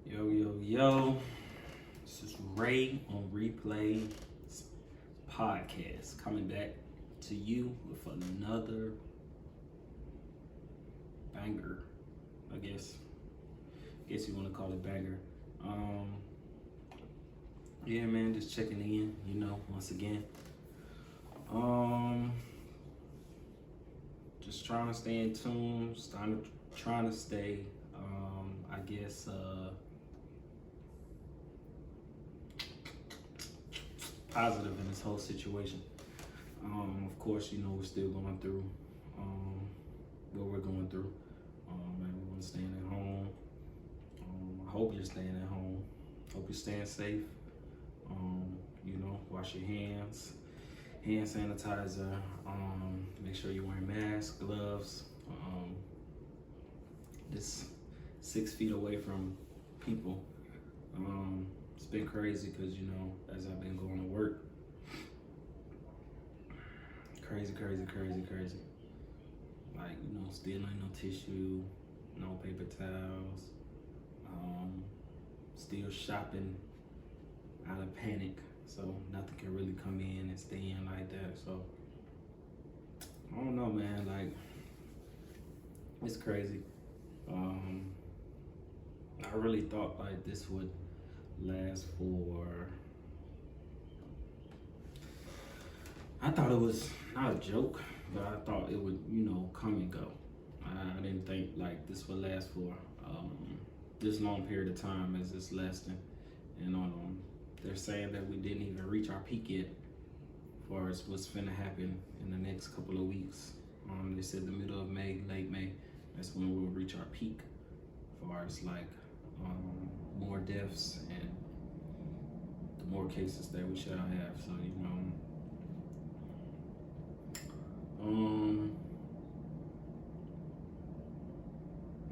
Yo, yo, yo. This is Ray on Replay's podcast coming back to you with another banger, I guess. You want to call it banger. Yeah, man, just checking in, once again. Just trying to stay in tune, trying to stay, I guess, positive in this whole situation. Of course, we're still going through what we're going through. Everyone's staying at home. I hope you're staying at home. Hope you're staying safe. Wash your hands, hand sanitizer. Make sure you're wearing masks, gloves. Just 6 feet away from people. It's been crazy because, as I've been going to work, crazy. Like, still ain't no tissue, no paper towels, still shopping out of panic. So nothing can really come in and stay in like that. So I don't know, man, like, it's crazy. I really thought like this would last for, I thought it was not a joke, but I thought it would, come and go. I didn't think like this would last for this long period of time as it's lasting. And they're saying that we didn't even reach our peak yet, as far as what's finna happen in the next couple of weeks. They said the middle of May, late May, that's when we'll reach our peak, as far as like more deaths and the more cases that we shall have. So I'm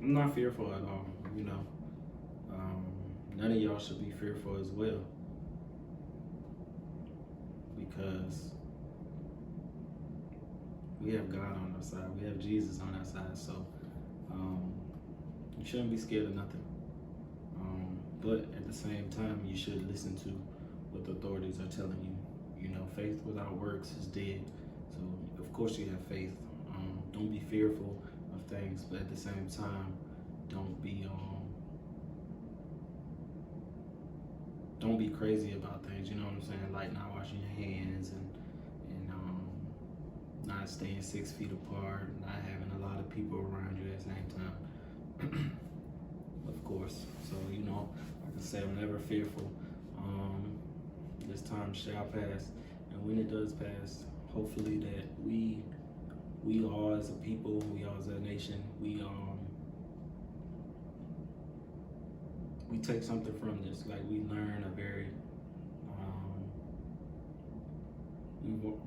not fearful at all. None of y'all should be fearful as well, because we have God on our side. We have Jesus on our side. So you shouldn't be scared of nothing. But at the same time, you should listen to what the authorities are telling you. Faith without works is dead. So of course you have faith. Don't be fearful of things, but at the same time, don't be crazy about things. You know what I'm saying? Like not washing your hands and not staying 6 feet apart, not having a lot of people around you at the same time. Of course. So like I said, I'm never fearful. This time shall pass, and when it does pass, hopefully that we all as a people, we all as a nation, we take something from this. Like we learn a very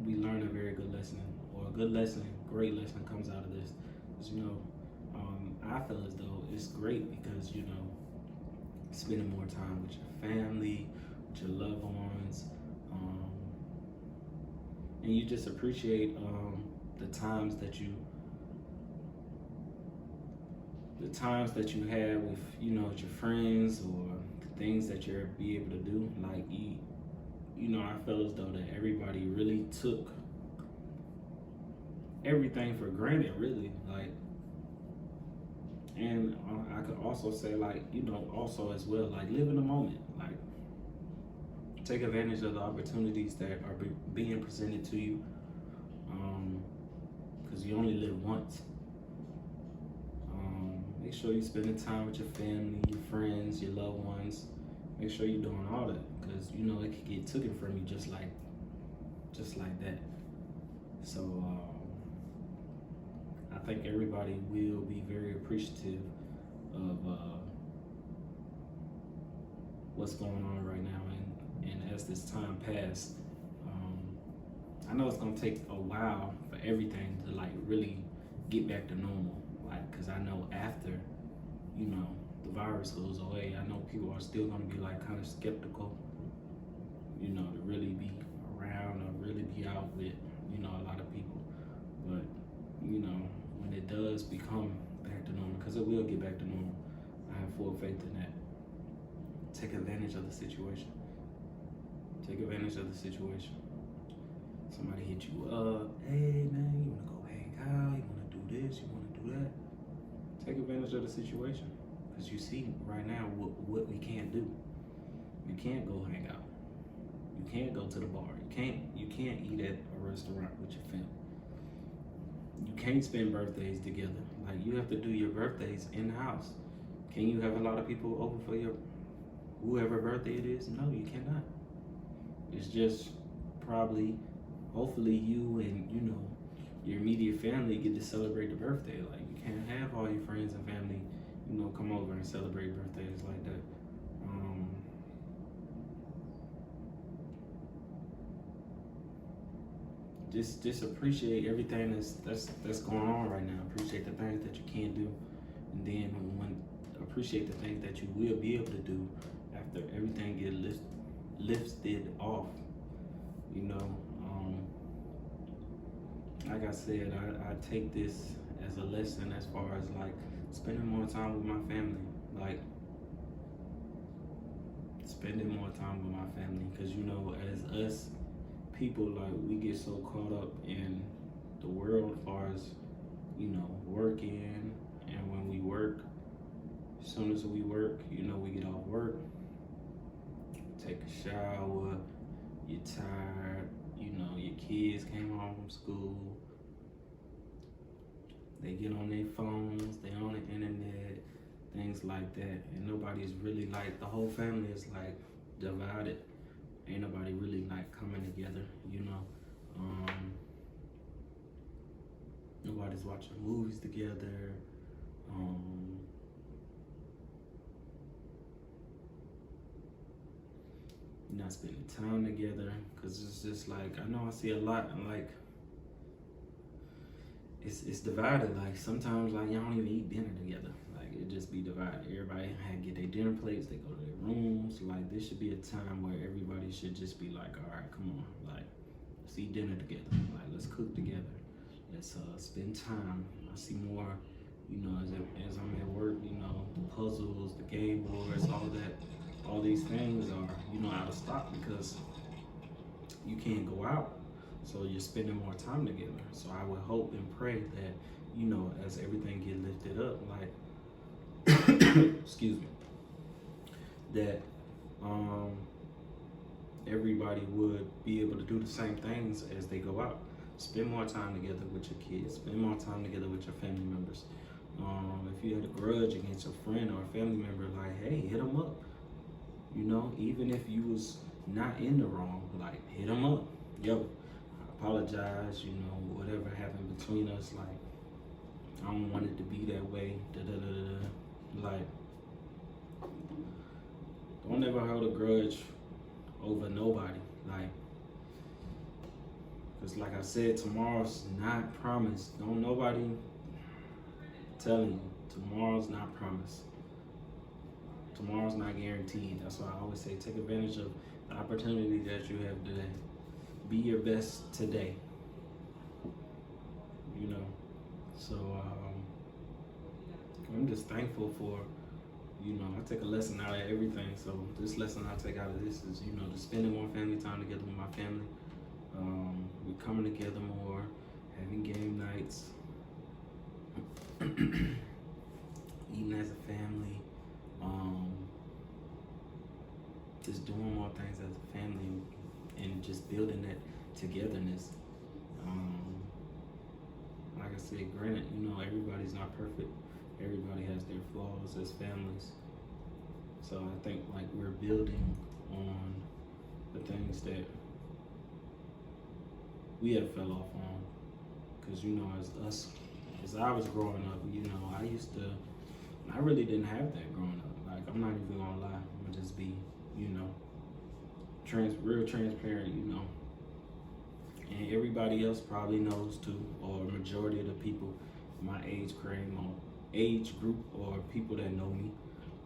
we learn a very good lesson, or a good lesson, great lesson comes out of this. Because I feel as though it's great because spending more time with your family, with your loved ones, and you just appreciate the times that you have with with your friends, or the things that you're be able to do. Like I feel as though that everybody really took everything for granted, really. Like, and I could also say, like, also as well, like, live in the moment. Like, take advantage of the opportunities that are being presented to you, because you only live once. Make sure you're spending time with your family, your friends, your loved ones. Make sure you're doing all that, because it could get taken from you just like that. So I think everybody will be very appreciative of what's going on right now, and as this time passes, I know it's gonna take a while for everything to like really get back to normal. Like, cause I know after the virus goes away, I know people are still gonna be like kind of skeptical, to really be around or really be out with a lot of people. But when it does become back to normal, because it will get back to normal, I have full faith in that. take advantage of the situation. Take advantage of the situation. Somebody hit you up, hey man, you wanna go hang out, you wanna do this, you wanna do that. Take advantage of the situation. Because you see right now what we can't do. You can't go hang out. You can't go to the bar. You can't eat at a restaurant with your family. You can't spend birthdays together. Like, you have to do your birthdays in the house. Can you have a lot of people over for your whoever birthday it is? No, you cannot. It's just probably, hopefully, you and your immediate family get to celebrate the birthday. Like, you can't have all your friends and family, come over and celebrate birthdays like that. Just appreciate everything that's going on right now. Appreciate the things that you can do, and then appreciate the things that you will be able to do after everything get lifted off. Like I said, I take this as a lesson as far as like spending more time with my family, like spending more time with my family, because as us people, like, we get so caught up in the world as far as working, and when we work, as soon as we work, we get off work, take a shower, you're tired, your kids came home from school, they get on their phones, they on the internet, things like that, and nobody's really, like, the whole family is like divided. Ain't nobody really like coming together, nobody's watching movies together. You're not spending time together, because it's just like, I know I see a lot, and like it's divided. Like, sometimes, like, y'all don't even eat dinner together. Like, it just be divided. Everybody get their dinner plates, they go to their rooms. Like, this should be a time where everybody should just be like, all right, come on, like, let's eat dinner together. Like, let's cook together. Let's spend time. I see more, as I'm at work, the puzzles, the game boards, all these things are, out of stock because you can't go out. So you're spending more time together. So I would hope and pray that, as everything get lifted up, like, excuse me, that everybody would be able to do the same things as they go out. Spend more time together with your kids. Spend more time together with your family members. If you had a grudge against a friend or a family member, like, hey, hit them up. Even if you was not in the wrong, like, hit them up. Yo, I apologize, whatever happened between us, like, I don't want it to be that way. Like, don't ever hold a grudge over nobody. Like, because like I said, tomorrow's not promised. Don't nobody telling you tomorrow's not promised. Tomorrow's not guaranteed. That's why I always say, take advantage of the opportunity that you have today. Be your best today. So I'm just thankful for, I take a lesson out of everything. So this lesson I take out of this is, just spending more family time together with my family. We're coming together more, having game nights, eating as a family, just doing more things as a family, and just building that togetherness. Like I said, granted, everybody's not perfect. Everybody has their flaws as families. So I think, like, we're building on the things that we have fell off on. Because, as I was growing up, I really didn't have that growing up. Like, I'm not even gonna lie. I'm gonna just be, real transparent, And everybody else probably knows too, or majority of the people my age group, or people that know me,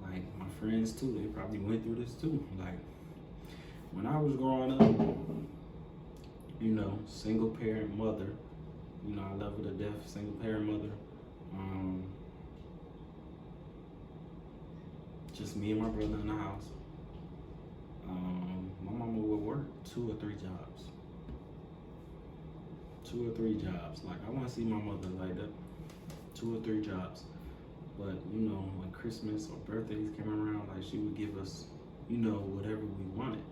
like my friends too, they probably went through this too. Like, when I was growing up, single parent mother, I love her to death, single parent mother. Just me and my brother in the house. My mama would work 2 or 3 jobs. 2 or 3 jobs. Like, I want to see my mother like that. 2 or 3 jobs. But, when Christmas or birthdays came around, like, she would give us, whatever we wanted.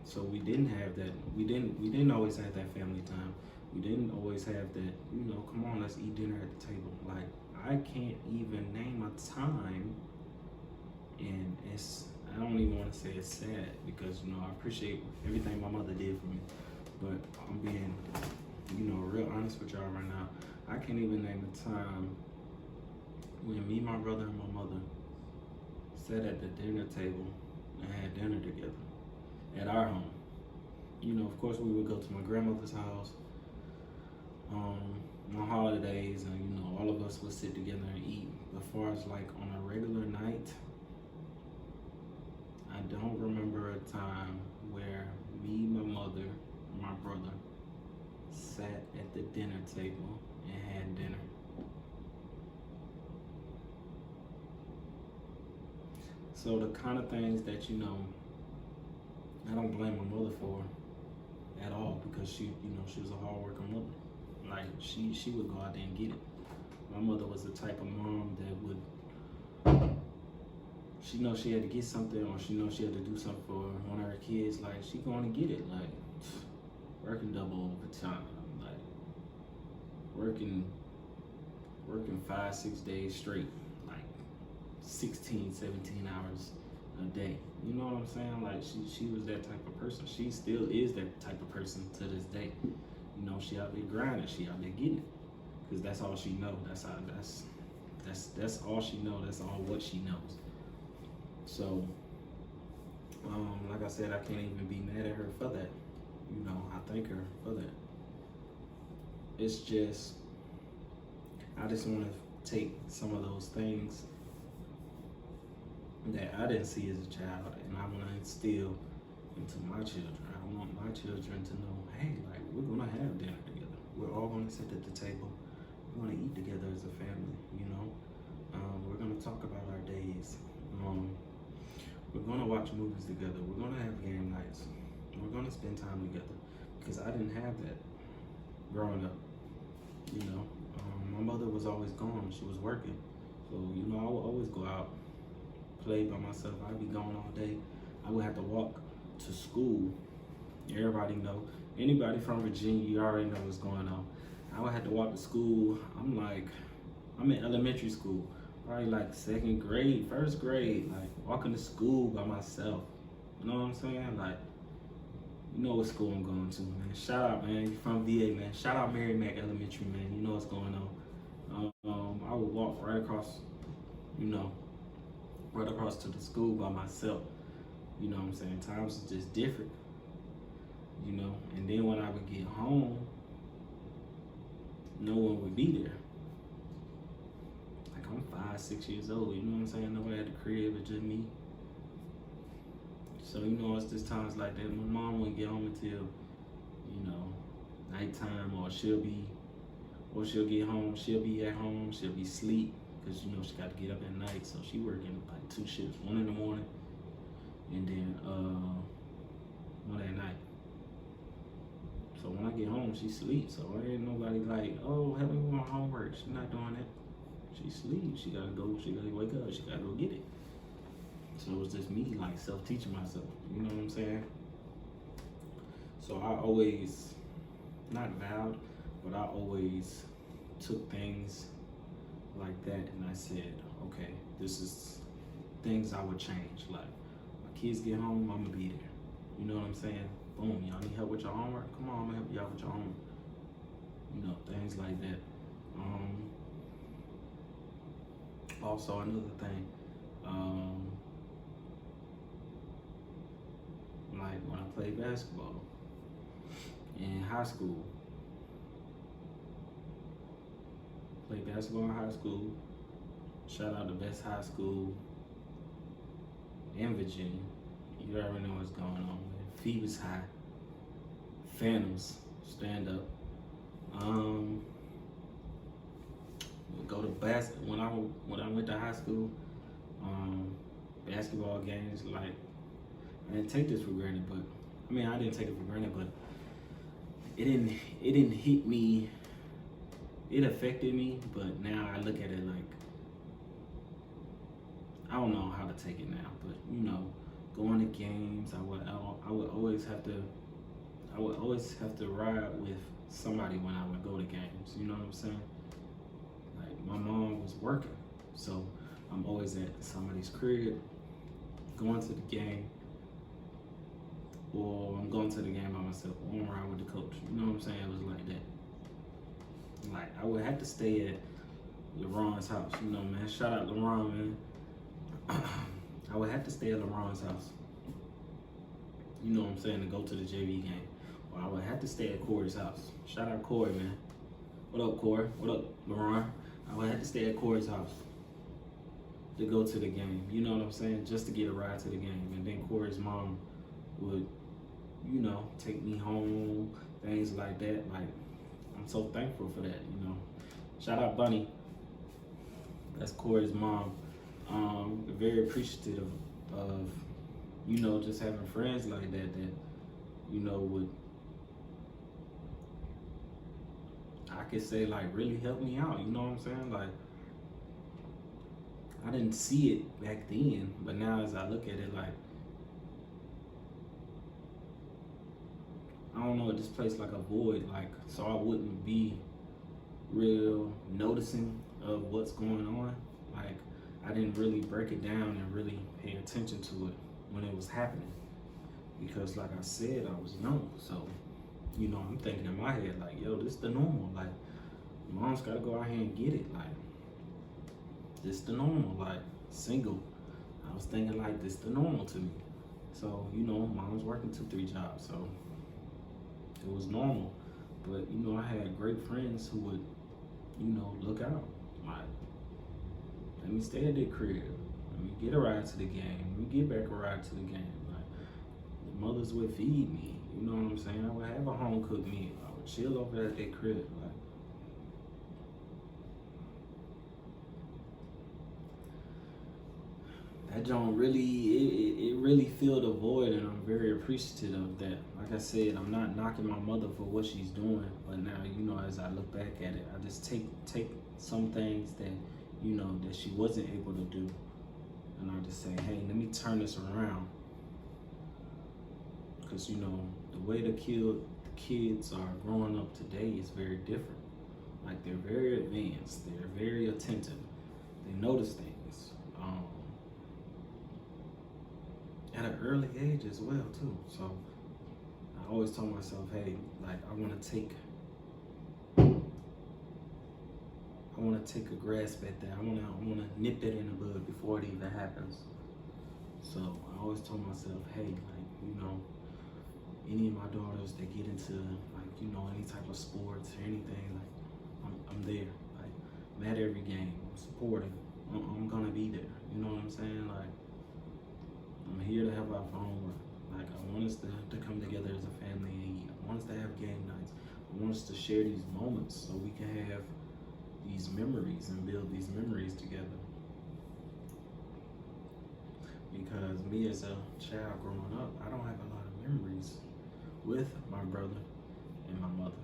So we didn't have that. We didn't always have that family time. We didn't always have that, come on, let's eat dinner at the table. Like, I can't even name a time, and I don't even want to say it's sad because, I appreciate everything my mother did for me. But I'm being, real honest with y'all right now. I can't even name a time when me, my brother, and my mother sat at the dinner table and had dinner together at our home. Of course, we would go to my grandmother's house on holidays, and all of us would sit together and eat. But as far as like on a regular night, I don't remember a time where me, my mother, and my brother sat at the dinner table and had dinner. So the kind of things that I don't blame my mother for at all, because she was a hard-working mother. Like, she would go out there and get it. My mother was the type of mom that would, she know she had to get something, or she know she had to do something for one of her kids. Like, she going to get it. Like, working double overtime, like working 5-6 days straight, like 16, 17 hours a day. You know what I'm saying? Like, she was that type of person. She still is that type of person to this day. She out there grinding, she out there getting it, because that's all she knows. That's all she knows. That's all what she knows. So, like I said, I can't even be mad at her for that. I thank her for that. It's just, I just want to take some of those things that I didn't see as a child, and I want to instill into my children. I want my children to know, hey, like, we're going to have dinner together. We're all going to sit at the table. We're going to eat together as a family, We're going to talk about our days. We're going to watch movies together. We're going to have game nights. We're going to spend time together, because I didn't have that growing up, My mother was always gone. She was working. So, I would always go out, play by myself. I'd be gone all day. I would have to walk to school. Everybody know. Anybody from Virginia, you already know what's going on. I would have to walk to school. I'm in elementary school, probably like 2nd grade, 1st grade, like walking to school by myself. You know what I'm saying? Like, you know what school I'm going to, man. Shout out, man. You're from VA, man. Shout out Mary Mac Elementary, man. You know what's going on. I would walk right across, right across to the school by myself. You know what I'm saying? Times is just different. And then when I would get home, no one would be there. Like, I'm 5-6 years old, you know what I'm saying? Nobody at the crib, it's just me. So, it's just times like that. My mom wouldn't get home until, nighttime, or she'll get home, she'll be at home, she'll be asleep, because, she got to get up at night. So she working like 2 shifts, 1 in the morning, and then 1 at night. So when I get home, she sleeps. So ain't nobody like, oh, help me with my homework. She's not doing that. She sleeps. She gotta wake up. She gotta go get it. So it was just me, like, self-teaching myself. You know what I'm saying? So I always, not vowed, but I always took things like that, and I said, okay, this is things I would change. Like, my kids get home, I'm gonna be there. You know what I'm saying? Boom, y'all need help with your homework? Come on, I'm gonna help y'all with your homework. Things like that. Also, another thing, like when I played basketball in high school, shout out to best high school in Virginia. You already know what's going on. Phoebus High, Phantoms, stand up. Go to when I went to high school, basketball games, like I didn't take this for granted, but I mean, I didn't take it for granted, but it didn't hit me. It affected me, but now I look at it like, I don't know how to take it now, but you know, going to games, I would always have to ride with somebody when I would go to games. You know what I'm saying? Like my mom was working, so I'm always at somebody's crib, going to the game, or I'm going to the game by myself, or I'm riding with the coach. You know what I'm saying? It was like that. Like I would have to stay at LeBron's house. You know, man. Shout out LeBron, man. I would have to stay at LeBron's house. You know what I'm saying? To go to the JV game. Or I would have to stay at Corey's house. Shout out Corey, man. What up, Corey? What up, LeBron? I would have to stay at Corey's house to go to the game. You know what I'm saying? Just to get a ride to the game. And then Corey's mom would, you know, take me home, things like that. Like, I'm so thankful for that, you know. Shout out Bunny. That's Corey's mom. Very appreciative of, you know, just having friends like that, you know, would, I could say, like, really help me out. You know what I'm saying? Like, I didn't see it back then, but now as I look at it, like, I don't know, it just placed like a void, like, so I wouldn't be real noticing of what's going on. Like, I didn't really break it down and really pay attention to it when it was happening. Because like I said, I was young. So, you know, I'm thinking in my head, like, yo, this the normal. Like, mom's gotta go out here and get it. Like, this the normal. Like, single. I was thinking like, this the normal to me. So, you know, mom's working 2-3 jobs. So, it was normal. But, you know, I had great friends who would, you know, look out. Like, let me stay at the crib. Let me get a ride to the game. Let me get back a ride to the game. Like, the mothers would feed me. You know what I'm saying? I would have a home cooked meal. I would chill over there at their crib. Like, that don't really, it really filled a void, and I'm very appreciative of that. Like I said, I'm not knocking my mother for what she's doing, but now, you know, as I look back at it, I just take some things that, you know, that she wasn't able to do, and I just say, hey, let me turn this around. Because, you know, the way the kids are growing up today is very different. Like, they're very advanced, they're very attentive, they notice things. At an early age as well too. So I always told myself, hey, like, I want to take a grasp at that. I want to nip that in the bud before it even happens. So I always told myself, hey, like, you know, any of my daughters that get into, like, you know, any type of sports or anything, like, I'm there. Like, I'm at every game, I'm supporting, I'm gonna be there. You know what I'm saying? Like, I'm here to help out for homework. Like, I want us to come together as a family and eat. I want us to have game nights. I want us to share these moments so we can have these memories and build these memories together. Because me as a child growing up, I don't have a lot of memories with my brother and my mother.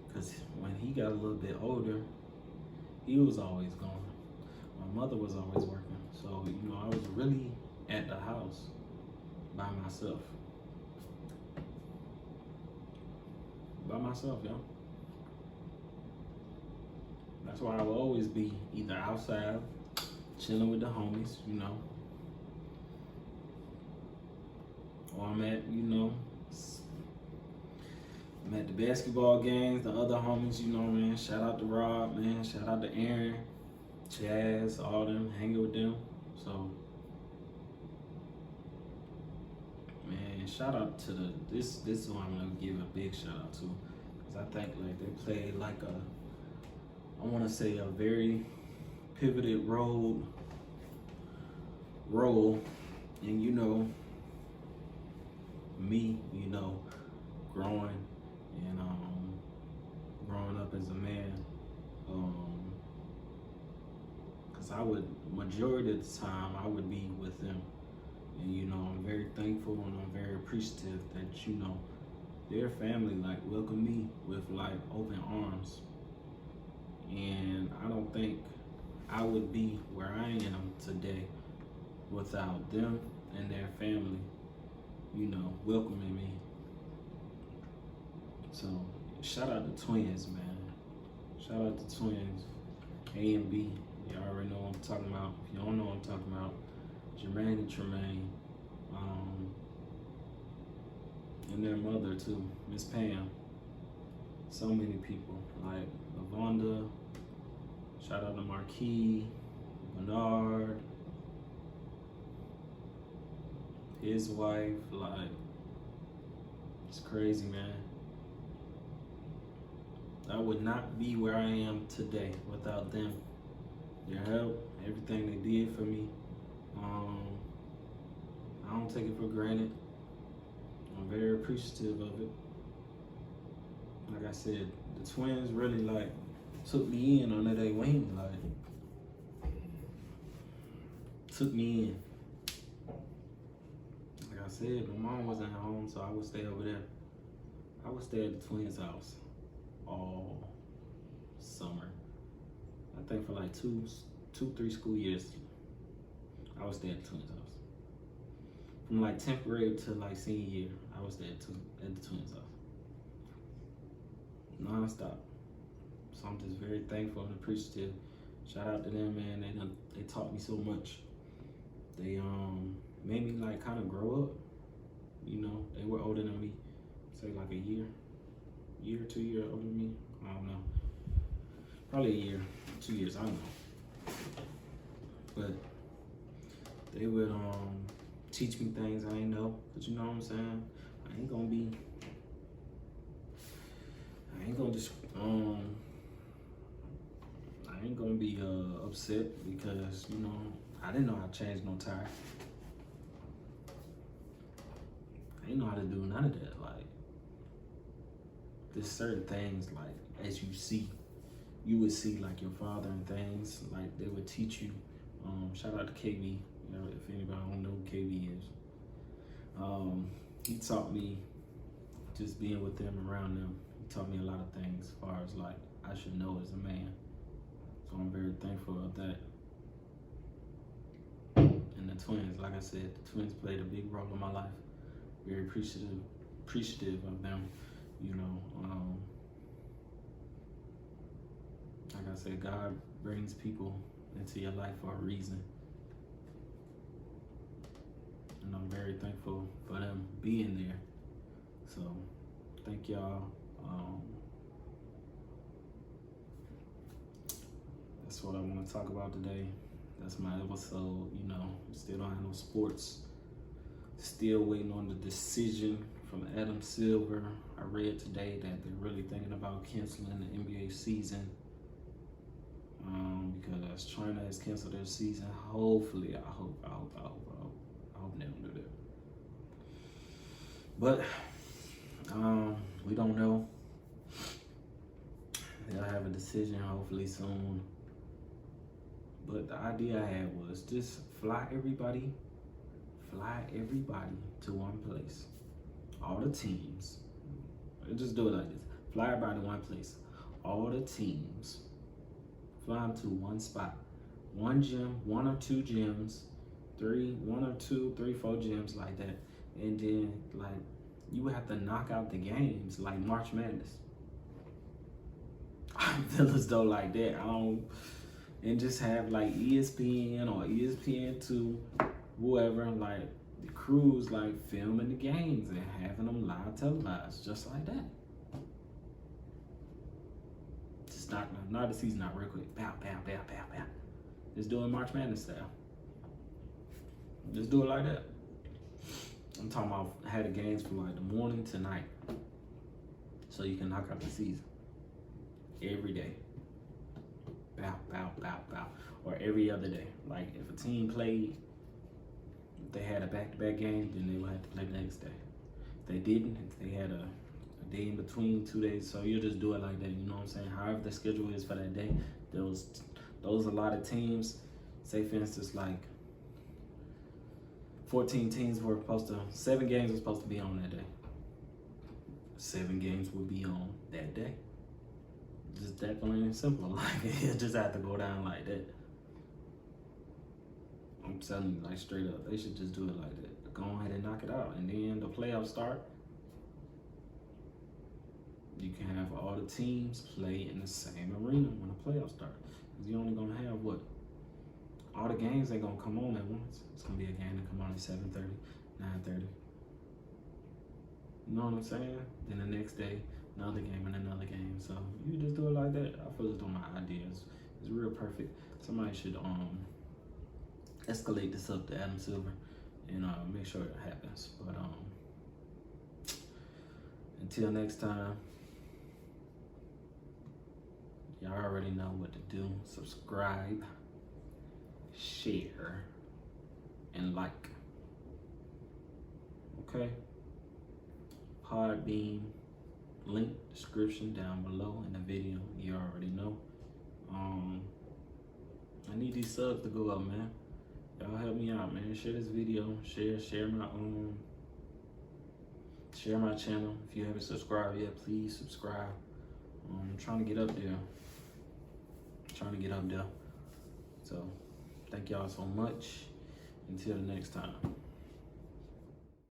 Because when he got a little bit older, he was always gone. My mother was always working. So, you know, I was really at the house by myself. By myself, yo. That's why I will always be either outside, chilling with the homies, you know, or I'm at, you know, I'm at the basketball games, the other homies, you know, man. Shout out to Rob, man. Shout out to Aaron, Chaz, all them, hanging with them. So, man, shout out to this is who I'm gonna give a big shout out to, because I think, like, they played like I want to say a very pivoted role in, you know, me, you know, growing and growing up as a man. Because I would, majority of the time, I would be with them. And I'm very thankful and I'm very appreciative that their family like welcomed me with like open arms. And I don't think I would be where I am today without them and their family, welcoming me. So shout out to twins, man. Shout out to twins, A and B. Y'all already know what I'm talking about. If you don't know what I'm talking about, Jermaine and Tremaine. And their mother too, Miss Pam. So many people, like Lavonda, shout out to Marquis, Bernard, his wife, like, it's crazy, man. I would not be where I am today without them. Their help, everything they did for me. I don't take it for granted. I'm very appreciative of it. Like I said, the twins really like took me in under their wing, like took me in. Like I said, my mom wasn't home, so I would stay over there. I would stay at the twins' house all summer. I think for like 3 school years, I would stay at the twins' house. From like 10th grade to like senior year, I would stay at the twins' house. Non-stop. So I'm just very thankful and appreciative. Shout out to them, man. They taught me so much. They made me like kind of grow up. They were older than me. Say like a year or 2 years older than me. I don't know. Probably a year, 2 years, I don't know. But they would teach me things I ain't know. But you know what I'm saying? I ain't gonna be upset because I didn't know how to change no tire. I didn't know how to do none of that. Like, there's certain things like as you would see like your father and things like they would teach you. Shout out to KB. If anybody don't know who KB is, he taught me just being with them, around them. He taught me a lot of things as far as like I should know as a man. So I'm very thankful of that. And the twins, like I said, the twins played a big role in my life. Very appreciative of them. Like I said, God brings people into your life for a reason. And I'm very thankful for them being there. So thank y'all. That's what I want to talk about today. That's my episode. Still don't have no sports. Still waiting on the decision from Adam Silver. I read today that they're really thinking about canceling the NBA season because China has canceled their season. Hopefully, I hope they don't do that. But we don't know. They'll have a decision hopefully soon. But the idea I had was just fly everybody to one place. All the teams. Just do it like this. Fly everybody to one place. All the teams. Fly them to one spot. One gym, 1 or 2 gyms, 1 or 2, 3, 4 gyms like that. And then like you would have to knock out the games like March Madness. I feel as though like that. And just have like ESPN or ESPN2, whoever, like the crews like filming the games and having them live televised just like that. Just knock the season out real quick. Bow, bow, bow, bow, bow. Just doing March Madness style. Just do it like that. I'm talking about had the games from like the morning to night. So you can knock out the season. Every day. Bow, bow, bow, bow. Or every other day. Like if a team played, if they had a back-to-back game, then they would have to play the next day. If they didn't, if they had a day in between, 2 days, so you just do it like that, you know what I'm saying? However the schedule is for that day, those a lot of teams, say for instance like 14 teams were supposed to, 7 games were supposed to be on that day. 7 games would be on that day. Just that plain and simple. Like, it just had to go down like that. I'm telling you, like, straight up, they should just do it like that. Go ahead and knock it out. And then the playoffs start. You can have all the teams play in the same arena when the playoffs start. Because you're only going to have what? All the games ain't going to come on at once. It's going to be a game that come on at 7:30, 9:30. You know what I'm saying? Then the next day, another game and another game. So you just do it like that. I feel as though my idea is real perfect. Somebody should escalate this up to Adam Silver and make sure it happens. But until next time, y'all already know what to do. Subscribe, share, and like. Okay? Podbean, link description down below in the video. You already know. I need these subs to go up, man. Y'all help me out, man. Share this video. Share my channel. If you haven't subscribed yet, please subscribe. I'm trying to get up there. So, thank y'all so much. Until the next time.